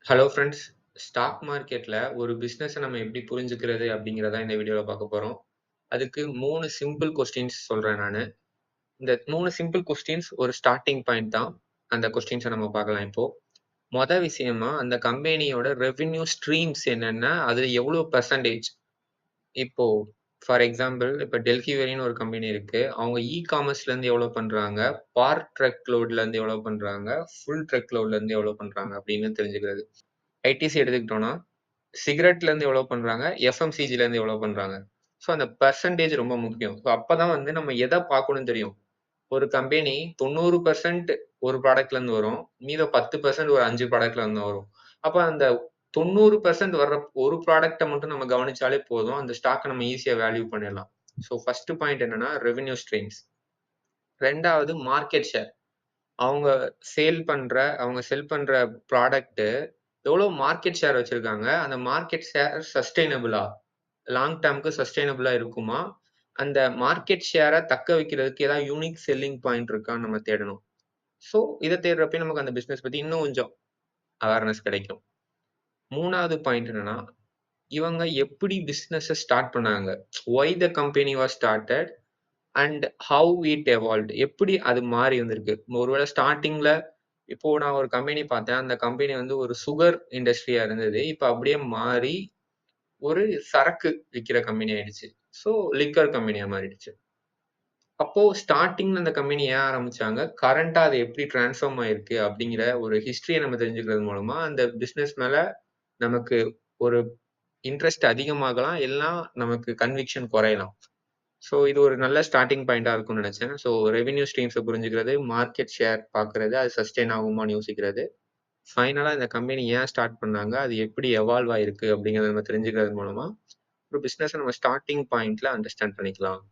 Hello friends. Stock மார்க்கெட்ல ஒரு பிசினஸ நம்ம எப்படி புரிஞ்சுக்கிறது அப்படிங்கிறத இந்த வீடியோல பார்க்க போறோம். அதுக்கு 3 சிம்பிள் கொஸ்டின்ஸ் சொல்றேன் நானு. இந்த 3 சிம்பிள் கொஸ்டின்ஸ் ஒரு ஸ்டார்ட்டிங் பாயிண்ட் தான். அந்த கொஸ்டின்ஸ நம்ம பார்க்கலாம் இப்போ. விஷயமா அந்த கம்பெனியோட ரெவென்யூ ஸ்ட்ரீம்ஸ் என்னென்ன, அதுல எவ்வளோ பெர்சன்டேஜ் இப்போ ஃபார் எக்ஸாம்பிள் இப்ப டெல்ஃபி வெரின்னு ஒரு கம்பெனி இருக்கு. அவங்க காமர்ஸ்லேருந்து எவ்வளோ பண்றாங்க, பார்ட் ட்ரக் லோட்லேருந்து எவ்வளோ பண்றாங்க, ஃபுல் ட்ரக் லோட்லேருந்து எவ்வளோ பண்றாங்க அப்படின்னு தெரிஞ்சுக்கிறது. ஐடிசி எடுத்துக்கிட்டோம்னா, சிகரெட்லேருந்து எவ்வளோ பண்றாங்க, எஃப்எம்சிஜிலேருந்து எவ்வளோ பண்றாங்க. ஸோ அந்த பெர்சன்டேஜ் ரொம்ப முக்கியம். ஸோ அப்பதான் வந்து நம்ம எத பார்க்கணும்னு தெரியும். ஒரு கம்பெனி 90% ஒரு ப்ராடக்ட்லேருந்து வரும். மீத 10% ஒரு 5 ப்ராடக்ட்லேருந்து வரும். அப்ப அந்த 90% வர்ற ஒரு ப்ராடக்ட்ட மட்டும் நம்ம கவனிச்சாலே போதும். அந்த ஸ்டாக்க நம்ம ஈஸியா வேல்யூ பண்ணிடலாம். ஸோ ஃபர்ஸ்ட் பாயிண்ட் என்னன்னா ரெவென்யூ ஸ்ட்ரீம்ஸ். 2வது மார்க்கெட் ஷேர். அவங்க அவங்க செல் பண்ற ப்ராடக்ட் எவ்வளோ மார்க்கெட் ஷேர் வச்சிருக்காங்க. அந்த மார்க்கெட் ஷேர் சஸ்டெய்னபிளா? லாங் டெர்ம்க்கு சஸ்டெய்னபிளா இருக்குமா? அந்த மார்க்கெட் ஷேர தக்க வைக்கிறதுக்கு ஏதாவது யூனிக் செல்லிங் பாயிண்ட் இருக்கான்னு நம்ம தேடணும். ஸோ இத தேடுறப்ப நமக்கு அந்த பிசினஸ் பத்தி இன்னும் கொஞ்சம் அவேர்னஸ் கிடைக்கும். 3வது பாயிண்ட் என்னன்னா, இவங்க எப்படி பிசினஸ ஸ்டார்ட் பண்ணாங்க? Why the company was started and how it evolved. எப்படி அது மாறி வந்திருக்கு? ஒருவேள ஸ்டார்ட்டிங்ல இப்போ நான் ஒரு கம்பெனி பார்த்தேன். அந்த கம்பெனி வந்து ஒரு சுகர் இண்டஸ்ட்ரியா இருந்தது. இப்ப அப்படியே மாறி ஒரு சரக்கு விக்கிற கம்பெனி ஆயிடுச்சு. ஸோ லிக்கர் கம்பெனியா மாறிடுச்சு. அப்போ ஸ்டார்ட்டிங்ல அந்த கம்பெனி ஏன் ஆரம்பிச்சாங்க? கரண்ட்டா அது எப்படி டிரான்ஸ்ஃபார்ம் ஆயிருக்கு அப்படிங்கிற ஒரு ஹிஸ்டரிய நம்ம தெரிஞ்சுக்கிறது மூலமா, அந்த பிசினஸ் மேல நமக்கு ஒரு இன்ட்ரெஸ்ட் அதிகமாகலாம். இல்லனா நமக்கு கன்விக்ஷன் குறையலாம். ஸோ இது ஒரு நல்ல ஸ்டார்ட்டிங் பாயிண்ட்டா இருக்கும்னு நெனச்சேன். ஸோ ரெவென்யூ ஸ்ட்ரீம்ஸ புரிஞ்சுக்கிறது, மார்க்கெட் ஷேர் பார்க்கிறது, அது சஸ்டெயின் ஆகுமான்னு யோசிக்கிறது. ஃபைனலா இந்த கம்பெனி ஏன் ஸ்டார்ட் பண்ணாங்க? அது எப்படி எவால்வ் ஆயிருக்கு? அப்படிங்கிறத நம்ம தெரிஞ்சுக்கிறது மூலமா, ஒரு பிசினஸ நம்ம ஸ்டார்ட்டிங் பாயிண்ட்ல அண்டர்ஸ்டாண்ட் பண்ணிக்கலாம்.